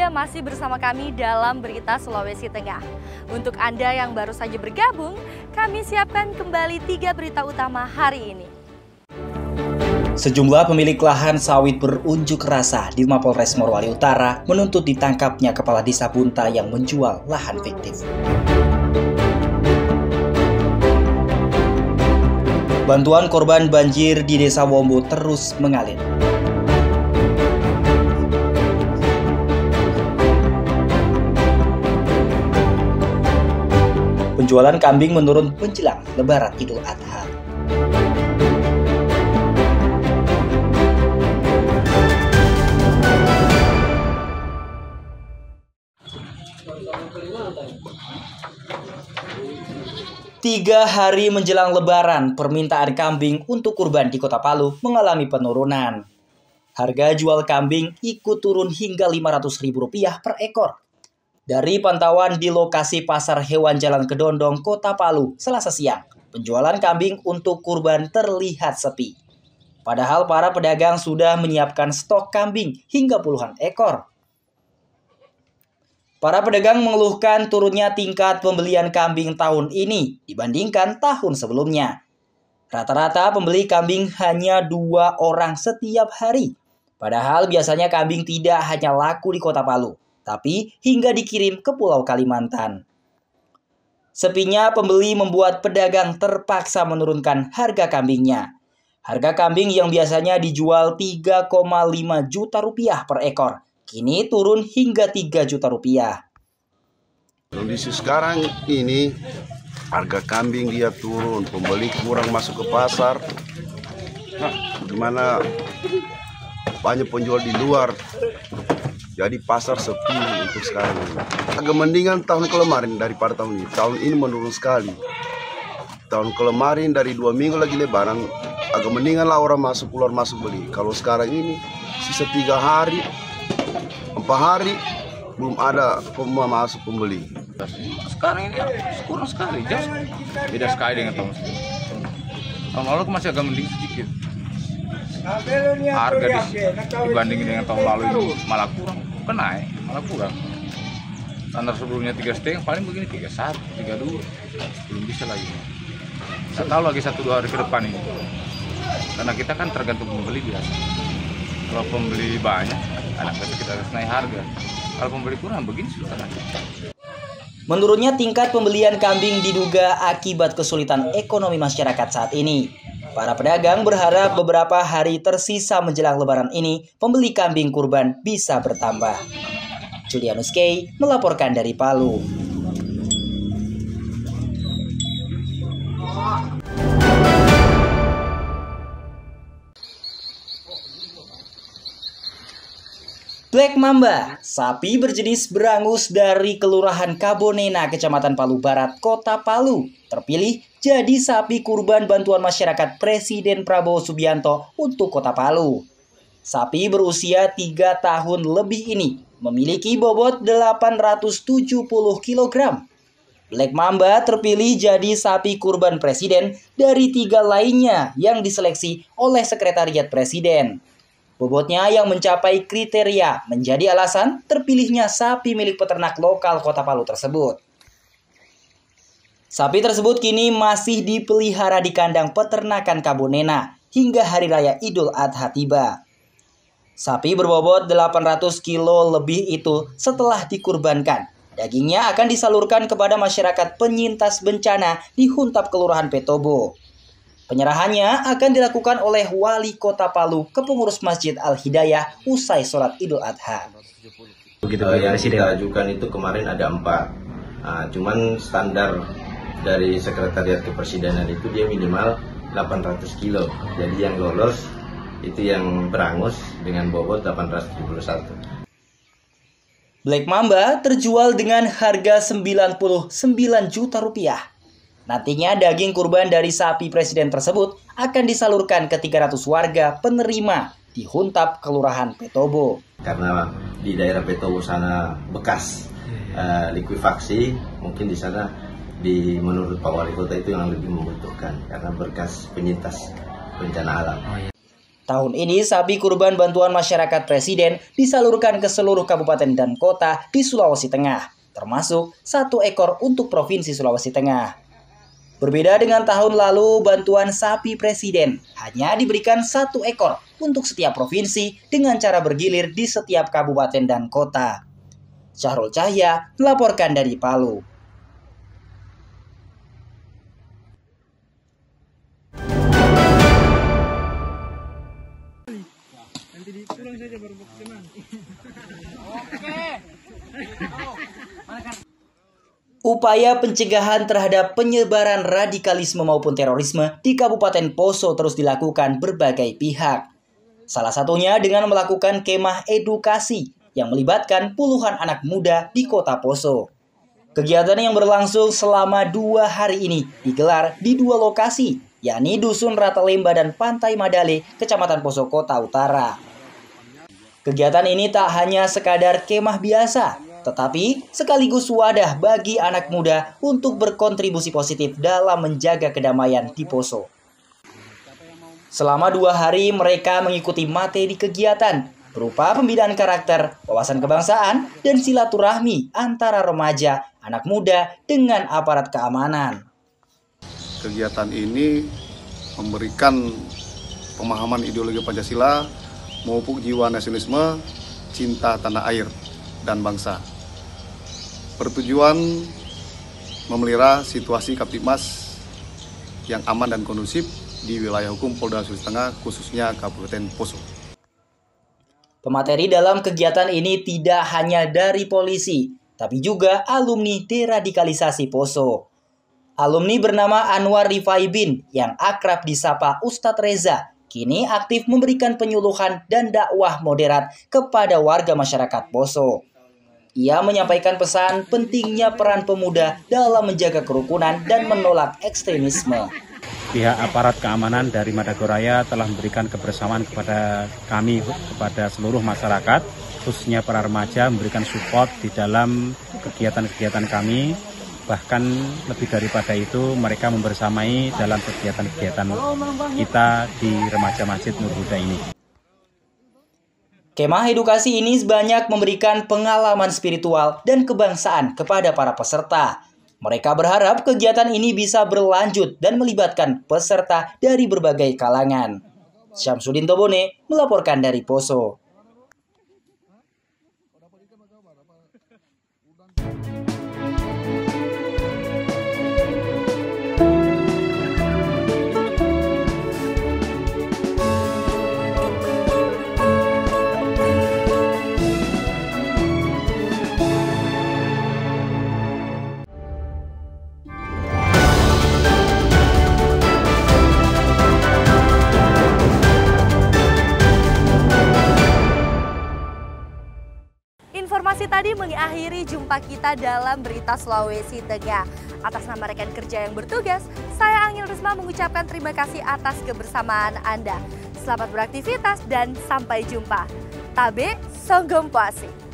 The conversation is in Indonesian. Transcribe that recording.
Anda masih bersama kami dalam Berita Sulawesi Tengah. Untuk Anda yang baru saja bergabung, kami siapkan kembali 3 berita utama hari ini. Sejumlah pemilik lahan sawit berunjuk rasa di Mapolres Morowali Utara menuntut ditangkapnya Kepala Desa Bunta yang menjual lahan fiktif. Bantuan korban banjir di Desa Wombo terus mengalir. Penjualan kambing menurun menjelang Lebaran Idul Adha. Tiga hari menjelang Lebaran, permintaan kambing untuk kurban di Kota Palu mengalami penurunan. Harga jual kambing ikut turun hingga Rp500.000 per ekor. Dari pantauan di lokasi Pasar Hewan Jalan Kedondong, Kota Palu, Selasa siang, penjualan kambing untuk kurban terlihat sepi. Padahal para pedagang sudah menyiapkan stok kambing hingga puluhan ekor. Para pedagang mengeluhkan turunnya tingkat pembelian kambing tahun ini dibandingkan tahun sebelumnya. Rata-rata pembeli kambing hanya 2 orang setiap hari. Padahal biasanya kambing tidak hanya laku di Kota Palu, tapi hingga dikirim ke Pulau Kalimantan. Sepinya pembeli membuat pedagang terpaksa menurunkan harga kambingnya. Harga kambing yang biasanya dijual Rp3,5 juta per ekor, kini turun hingga Rp3 juta. Kondisi sekarang ini harga kambing dia turun, pembeli kurang masuk ke pasar. Dimana banyak penjual di luar, jadi pasar sepi untuk sekarang ini. Agak mendingan tahun kemarin daripada tahun ini. Tahun ini menurun sekali. Tahun kemarin dari 2 minggu lagi Lebaran, agak mendingan lah orang masuk keluar masuk beli. Kalau sekarang ini sisa 3 hari, 4 hari belum ada masuk pembeli. Sekarang ini kurang sekali, jauh sekali. Beda sekali dengan tahun sebelumnya. Tahun lalu masih agak mending sedikit. Harga dibanding dengan tahun lalu itu malah kurang, malah kurang. Standar sebelumnya 3,5, paling begini 3,1, 3,2, belum bisa lagi. Saya tahu lagi 1-2 hari ke depan ini. Karena kita kan tergantung pembeli biasa. Kalau pembeli banyak, anak kita harus naik harga. Kalau pembeli kurang begini sudah naik. Menurunnya tingkat pembelian kambing diduga akibat kesulitan ekonomi masyarakat saat ini. Para pedagang berharap beberapa hari tersisa menjelang Lebaran ini, pembeli kambing kurban bisa bertambah. Julianus K. melaporkan dari Palu. Black Mamba, sapi berjenis berangus dari Kelurahan Kabonena, Kecamatan Palu Barat, Kota Palu, terpilih jadi sapi kurban bantuan masyarakat Presiden Prabowo Subianto untuk Kota Palu. Sapi berusia 3 tahun lebih ini memiliki bobot 870 kg. Black Mamba terpilih jadi sapi kurban Presiden dari 3 lainnya yang diseleksi oleh Sekretariat Presiden. Bobotnya yang mencapai kriteria menjadi alasan terpilihnya sapi milik peternak lokal Kota Palu tersebut. Sapi tersebut kini masih dipelihara di kandang peternakan Kabonena hingga Hari Raya Idul Adha tiba. Sapi berbobot 800 kilo lebih itu setelah dikurbankan. Dagingnya akan disalurkan kepada masyarakat penyintas bencana di Huntap Kelurahan Petobo. Penyerahannya akan dilakukan oleh Wali Kota Palu ke pengurus Masjid Al-Hidayah usai sholat Idul Adha. Yang kita ajukan itu kemarin ada 4. Cuman standar dari Sekretariat Kepresidenan itu dia minimal 800 kilo. Jadi yang lolos itu yang berangus dengan bobot 871. Black Mamba terjual dengan harga Rp99 juta. Nantinya daging kurban dari sapi Presiden tersebut akan disalurkan ke 300 warga penerima di Huntap Kelurahan Petobo. Karena di daerah Petobo sana bekas likuifaksi, mungkin di sana menurut Pak Wali Kota itu yang lebih membutuhkan karena bekas penyintas bencana alam. Tahun ini sapi kurban bantuan masyarakat Presiden disalurkan ke seluruh kabupaten dan kota di Sulawesi Tengah, termasuk 1 ekor untuk Provinsi Sulawesi Tengah. Berbeda dengan tahun lalu, bantuan sapi Presiden hanya diberikan 1 ekor untuk setiap provinsi dengan cara bergilir di setiap kabupaten dan kota. Syahrul Cahya melaporkan dari Palu. Upaya pencegahan terhadap penyebaran radikalisme maupun terorisme di Kabupaten Poso terus dilakukan berbagai pihak. Salah satunya dengan melakukan kemah edukasi yang melibatkan puluhan anak muda di Kota Poso. Kegiatan yang berlangsung selama 2 hari ini digelar di 2 lokasi, yakni Dusun Ratalemba dan Pantai Madale, Kecamatan Poso Kota Utara. Kegiatan ini tak hanya sekadar kemah biasa, tetapi sekaligus wadah bagi anak muda untuk berkontribusi positif dalam menjaga kedamaian di Poso. Selama 2 hari mereka mengikuti materi kegiatan berupa pembinaan karakter, wawasan kebangsaan, dan silaturahmi antara remaja, anak muda, dengan aparat keamanan. Kegiatan ini memberikan pemahaman ideologi Pancasila maupun jiwa nasionalisme, cinta tanah air dan bangsa. Bertujuan memelihara situasi Kaptipmas yang aman dan kondusif di wilayah hukum Polda Sulawesi Tengah, khususnya Kabupaten Poso. Pemateri dalam kegiatan ini tidak hanya dari polisi, tapi juga alumni deradikalisasi Poso. Alumni bernama Anwar Rifaibin yang akrab disapa Ustadz Reza, kini aktif memberikan penyuluhan dan dakwah moderat kepada warga masyarakat Poso. Ia menyampaikan pesan pentingnya peran pemuda dalam menjaga kerukunan dan menolak ekstremisme. Pihak aparat keamanan dari Madagoraya telah memberikan kebersamaan kepada kami, kepada seluruh masyarakat, khususnya para remaja, memberikan support di dalam kegiatan-kegiatan kami. Bahkan lebih daripada itu, mereka membersamai dalam kegiatan-kegiatan kita di Remaja Masjid Nur Huda ini. Kemah edukasi ini banyak memberikan pengalaman spiritual dan kebangsaan kepada para peserta. Mereka berharap kegiatan ini bisa berlanjut dan melibatkan peserta dari berbagai kalangan. Syamsuddin Tobone melaporkan dari Poso. Informasi tadi mengakhiri jumpa kita dalam Berita Sulawesi Tengah. Atas nama rekan kerja yang bertugas, saya Angel Risma mengucapkan terima kasih atas kebersamaan Anda. Selamat beraktivitas dan sampai jumpa. Tabe Songgom Puasi.